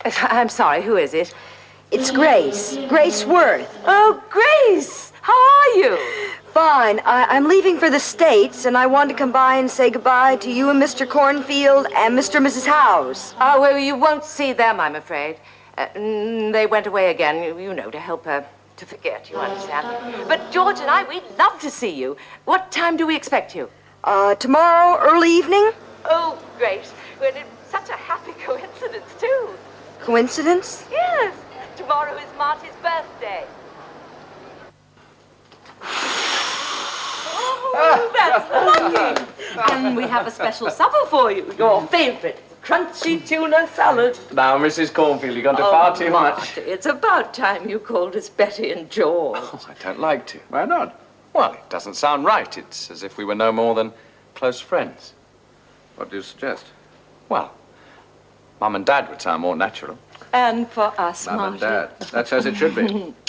I'm sorry. Who is it? It's Grace. Grace Worth. Oh, Grace! How are you? Fine. I'm leaving for the States, and I wanted to come by and say goodbye to you and Mr. Cornfield and Mr. and Mrs. Howes. Oh, well, you won't see them, I'm afraid. They went away again, you know, to help her to forget, you understand. But George and I, we'd love to see you. What time do we expect you? Tomorrow, early evening. Oh, great. Well, it's such a happy coincidence, too. Coincidence? Yes. Tomorrow is Marty's birthday. Oh, that's lucky. And we have a special supper for you, your favorite, crunchy tuna salad. Now, Mrs. Cornfield, you've gone to far too much. Marty, it's about time you called us Betty and George. Oh, I don't like to. Why not? Well, it doesn't sound right. It's as if we were no more than close friends. What do you suggest? Well, Mum and Dad would sound more natural. And for us, Mum Marty. and Dad. That's as it should be.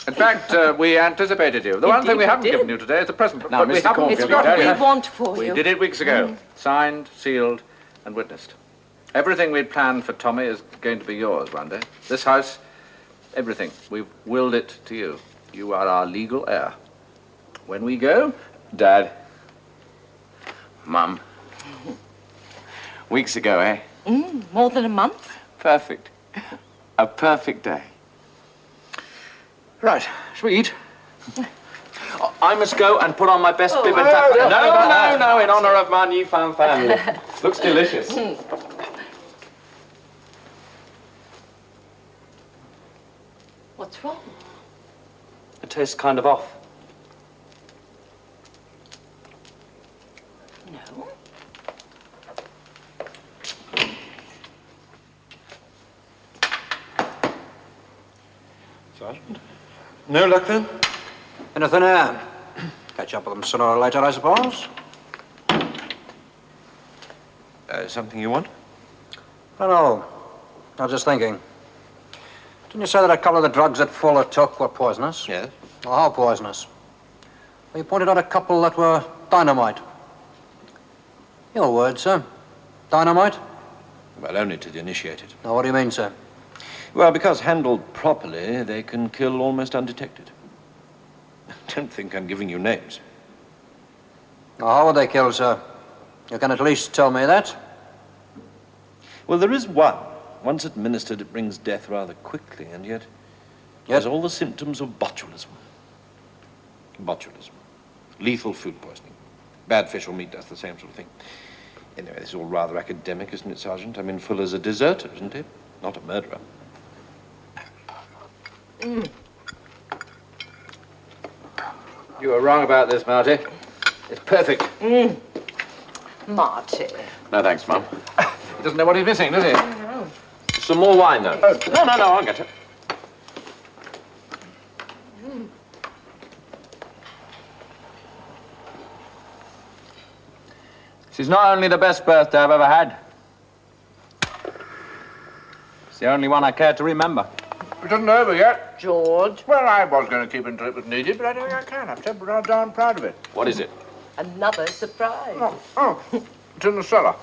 In fact, we anticipated you. The one thing we haven't given you today is the present. Now, but we Mr. haven't. Cornfield, It's what we want for We you. did it weeks ago. Signed, sealed, and witnessed. Everything we'd planned for Tommy is going to be yours one day. This house, everything. We've willed it to you. You are our legal heir. When we go, Dad. Mum. Weeks ago, eh? More than a month? Perfect. A perfect day. right, shall we eat? I must go and put on my best bib and no, tuck. no, No, in honor of my newfound family. Looks delicious. What's wrong? It tastes kind of off. No. Sergeant? No luck then? Anything there? Catch up with them sooner or later, I suppose. Something you want? I don't know. I was just thinking. Didn't you say that a couple of the drugs that Fuller took were poisonous? Yes. Well, how poisonous? Well, you pointed out a couple that were dynamite. Your word, sir. Dynamite? Well, only to the initiated. Now, what do you mean, sir? Well, because handled properly, they can kill almost undetected. Don't think I'm giving you names. Now, how would they kill, sir? You can at least tell me that. Well, there is one. Once administered, it brings death rather quickly, and yet has all the symptoms of botulism. Botulism. Lethal food poisoning. Bad fish or meat does the same sort of thing. Anyway, this is all rather academic, isn't it, Sergeant? I mean, Fuller's a deserter, isn't he? Not a murderer. You were wrong about this, Marty. It's perfect. Marty. No, thanks, Mum. He doesn't know what he's missing, does he? Some more wine, though. Oh. No, I'll get it. This is not only the best birthday I've ever had. It's the only one I care to remember. It isn't over yet. George. Well, I was going to keep until it was needed, but I don't think I can. I'm so darn proud of it. What is it? Another surprise. Oh, it's in the cellar.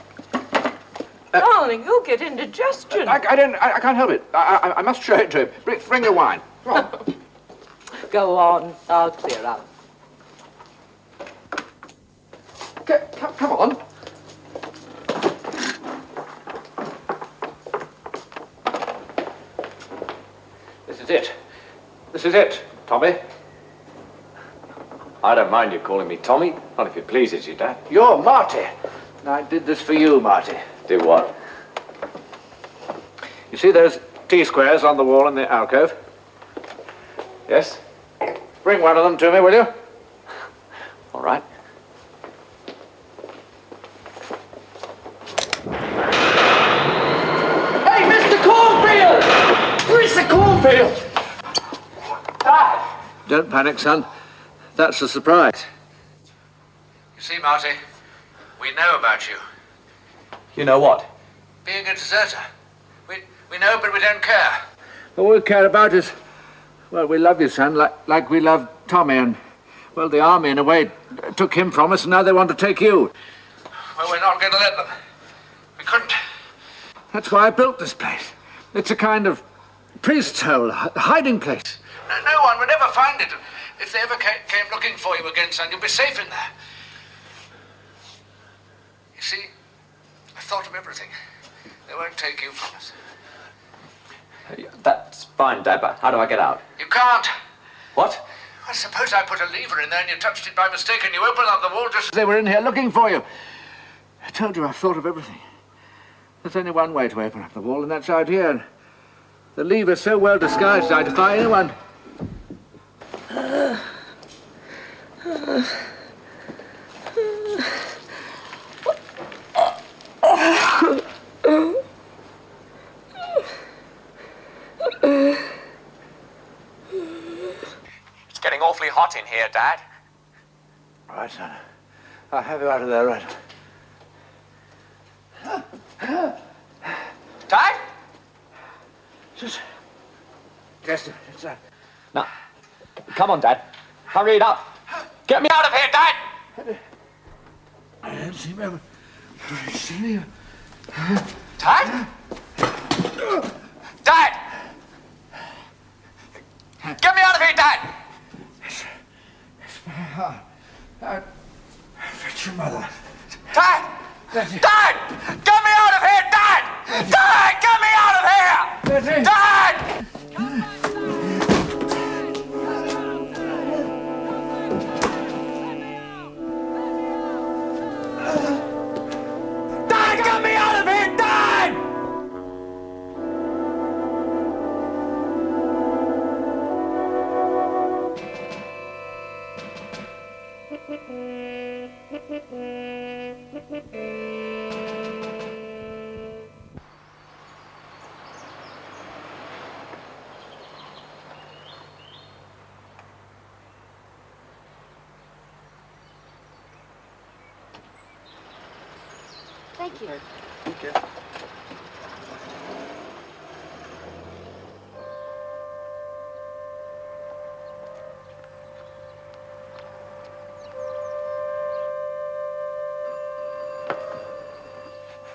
Darling, you'll get indigestion. I can't help it. I must show it to him. Bring the wine. Come on. Go on, I'll clear up. Come on. This is it. This is it, Tommy. I don't mind you calling me Tommy, not if it pleases you, Dad. You're Marty. I did this for you, Marty. Do what? You see those T-squares on the wall in the alcove? Yes? Bring one of them to me, will you? All right. Hey, Mr. Cornfield! Mr. Cornfield! Dad! Don't panic, son. That's a surprise. You see, Marty, we know about you. You know what? Being a deserter. We know, but we don't care. All we care about is, well, we love you, son, like we love Tommy, and, well, the army, in a way, took him from us, and now they want to take you. Well, we're not going to let them. We couldn't. That's why I built this place. It's a kind of priest's hole, hiding place. No one would ever find it. If they ever came looking for you again, son, you'd be safe in there. You see, I've thought of everything. They won't take you from us. That's fine, Dad, but how do I get out? You can't. What? Well, suppose I put a lever in there and you touched it by mistake and you opened up the wall just as they were in here looking for you. I told you I've thought of everything. There's only one way to open up the wall, and that's out here. And the lever's so well disguised I'd defy anyone. It's getting awfully hot in here, Dad. All right, son. I'll have you out of there right. Dad? Just a minute, son. Now, come on, Dad. Hurry it up. Get me out of here, Dad! I don't seem ever seen you. Dad? Dad! Get me out of here, Dad! I fetch your mother. Dad! Dad! Get me out of here, Dad! Dad! Get me out of here! Dad! Dad! Get me out of here, Dad! Thank you. Thank you.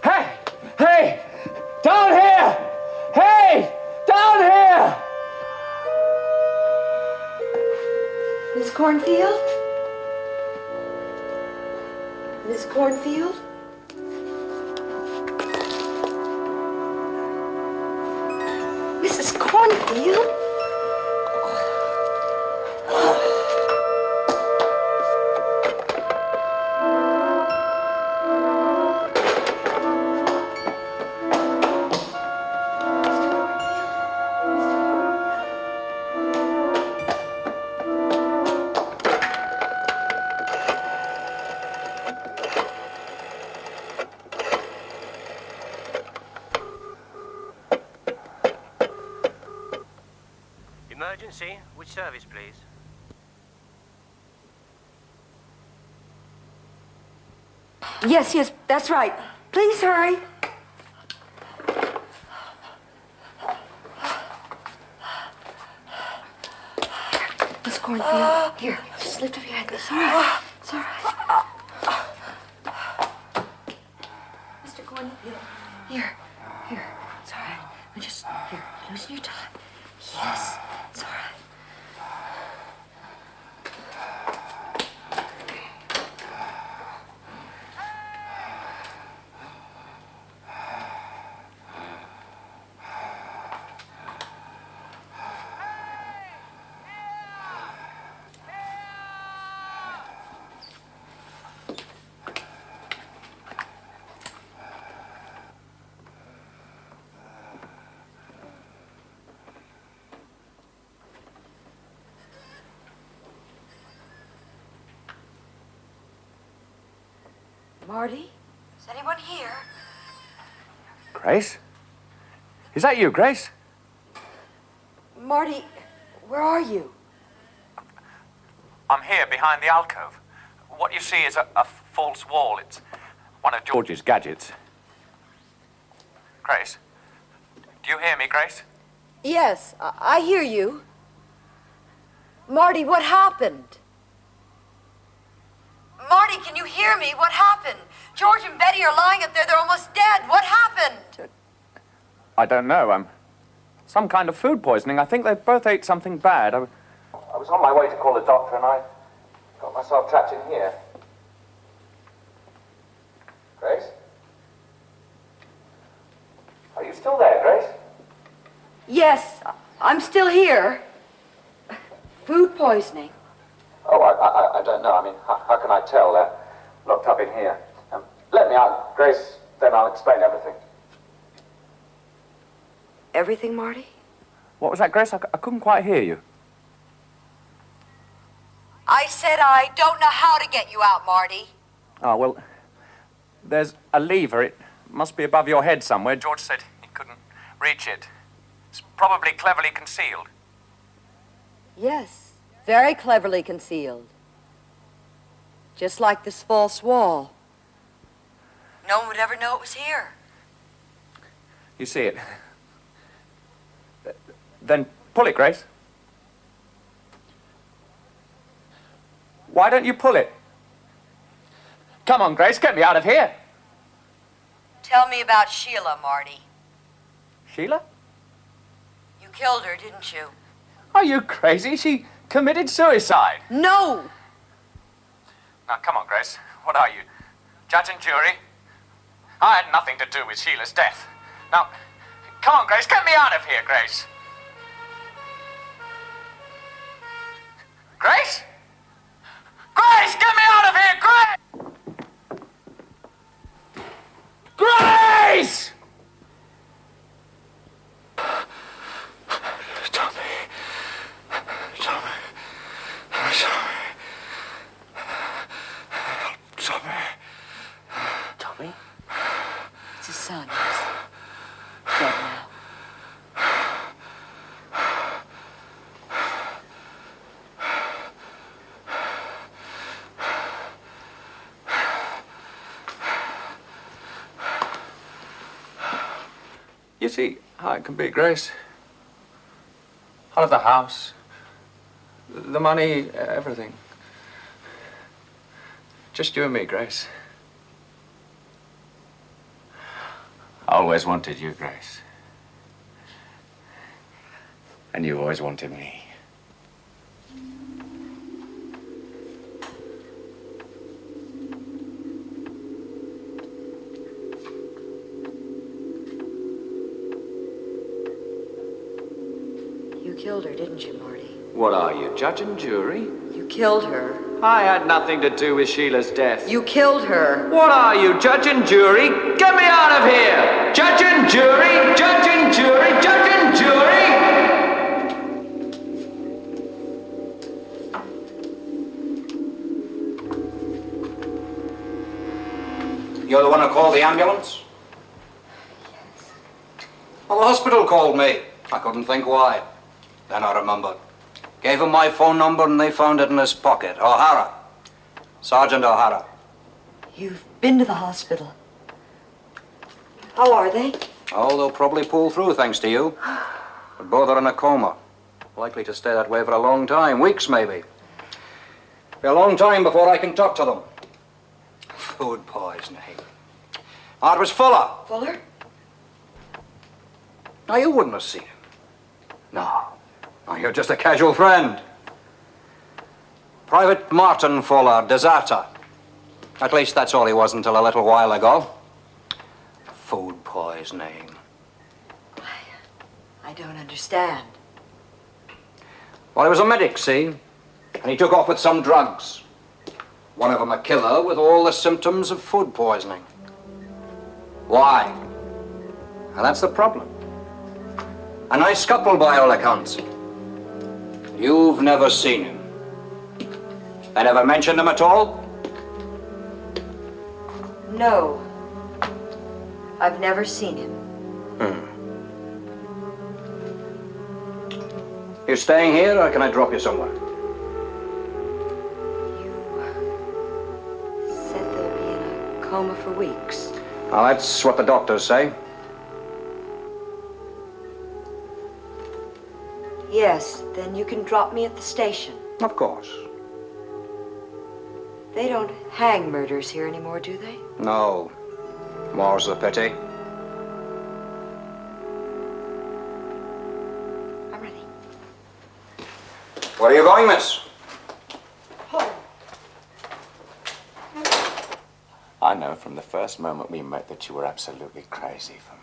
Hey! Hey! Down here! Hey! Down here! Miss Cornfield? Miss Cornfield? Mrs. Cornfield? Emergency? Which service, please? Yes, that's right. Please hurry. Miss Cornfield, here, just lift up your head. It's all right. It's all right. Here. It's all right. Just, here, loosen your tie. Yes, it's all right. Marty? Is anyone here? Grace? Is that you, Grace? Marty, where are you? I'm here behind the alcove. What you see is a false wall. It's one of George's gadgets. Grace? Do you hear me, Grace? Yes, I hear you. Marty, what happened? Marty, can you hear me? What happened? George and Betty are lying up there. They're almost dead. What happened? I don't know. Some kind of food poisoning. I think they both ate something bad. I was on my way to call the doctor and I got myself trapped in here. Grace? Are you still there, Grace? Yes, I'm still here. Food poisoning. Oh, I don't know. I mean, how can I tell? They're locked up in here. Let me out, Grace, then I'll explain everything. Everything, Marty? What was that, Grace? I couldn't quite hear you. I said I don't know how to get you out, Marty. Oh, well, there's a lever. It must be above your head somewhere. George said he couldn't reach it. It's probably cleverly concealed. Yes, very cleverly concealed. Just like this false wall. No one would ever know it was here. You see it? Then pull it, Grace. Why don't you pull it? Come on, Grace, get me out of here. Tell me about Sheila, Marty. Sheila? You killed her, didn't you? Are you crazy? She committed suicide. No! Now, come on, Grace. What are you? Judge and jury? I had nothing to do with Sheila's death. Now, come on, Grace, get me out of here, Grace. Grace? Grace, get me out of here, Grace! Grace! Tommy. Tommy? It's his son. He's dead now. You see how it can be, Grace. Out of the house, the money, everything. Just you and me, Grace. I always wanted you, Grace. And you always wanted me. You killed her, didn't you, Marty? What are you, judge and jury? You killed her. I had nothing to do with Sheila's death. You killed her. What are you, judge and jury? Get me out of here! Judge and jury! Judge and jury! Judge and jury! You're the one who called the ambulance? Yes. Well, the hospital called me. I couldn't think why. Then I remembered. Gave him my phone number and they found it in his pocket. O'Hara. Sergeant O'Hara. You've been to the hospital. How are they? Oh, they'll probably pull through thanks to you. But both are in a coma. Likely to stay that way for a long time. Weeks, maybe. Be a long time before I can talk to them. Food poisoning. Oh, it was Fuller. Fuller? Now, you wouldn't have seen him. No. No, you're just a casual friend. Private Martin Fuller, deserter. At least that's all he was until a little while ago. Food poisoning. I don't understand. Well, he was a medic, see? And he took off with some drugs. One of them a killer with all the symptoms of food poisoning. Why? And that's the problem. A nice couple by all accounts. You've never seen him. I never mentioned him at all? No. I've never seen him. You staying here, or can I drop you somewhere? Said they'll be in a coma for weeks. Well, that's what the doctors say. Yes, then you can drop me at the station. Of course. They don't hang murders here anymore, do they? No. More's the pity. I'm ready. Where are you going, miss? I know from the first moment we met that you were absolutely crazy for me.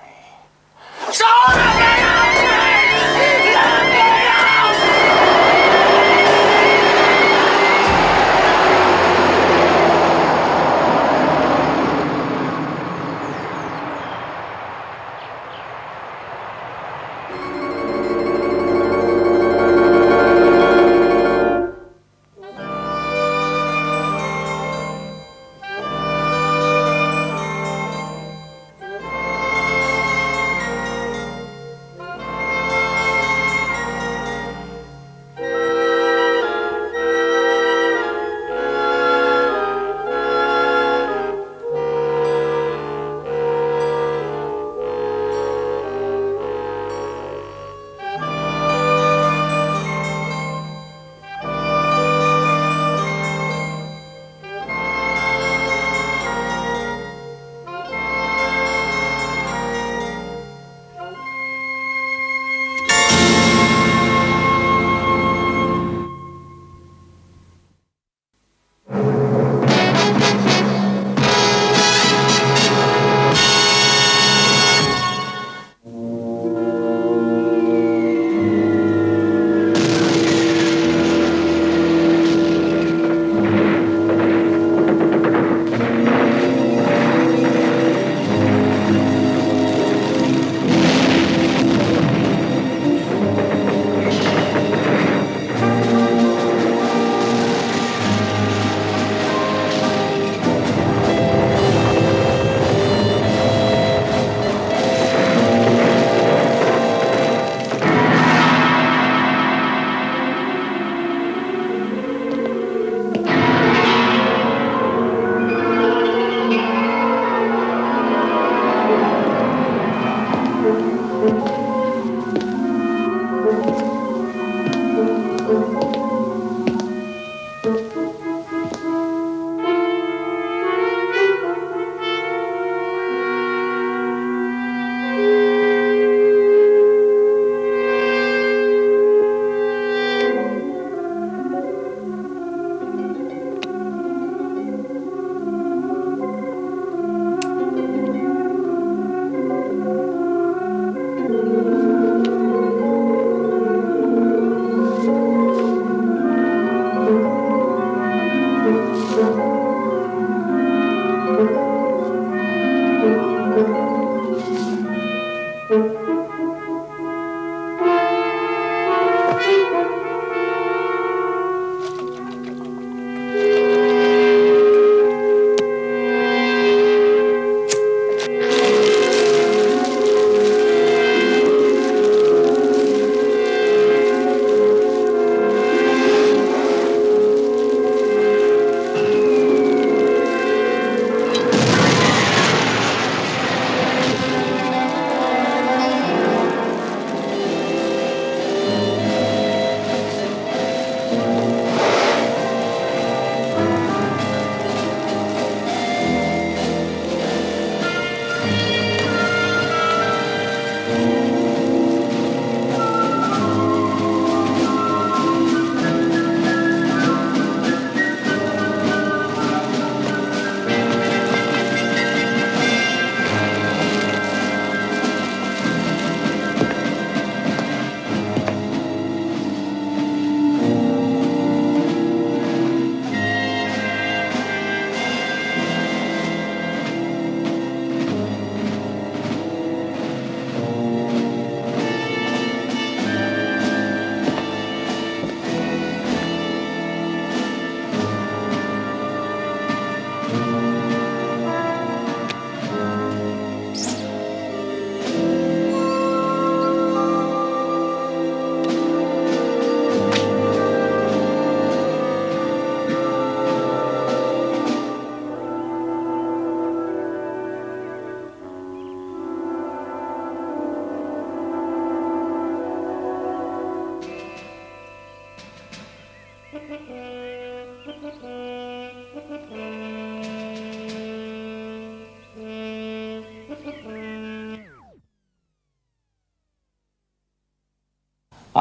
I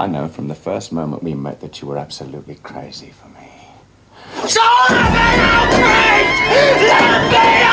know from the first moment we met that you were absolutely crazy for me. So let me out, please! Let me out!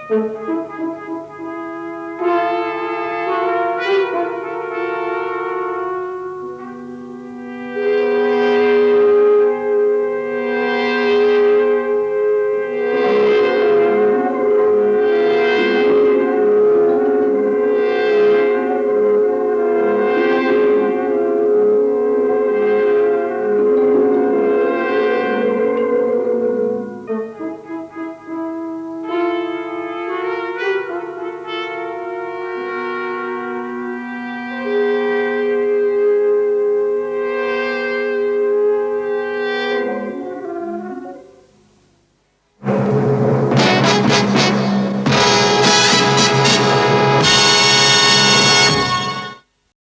Thank you.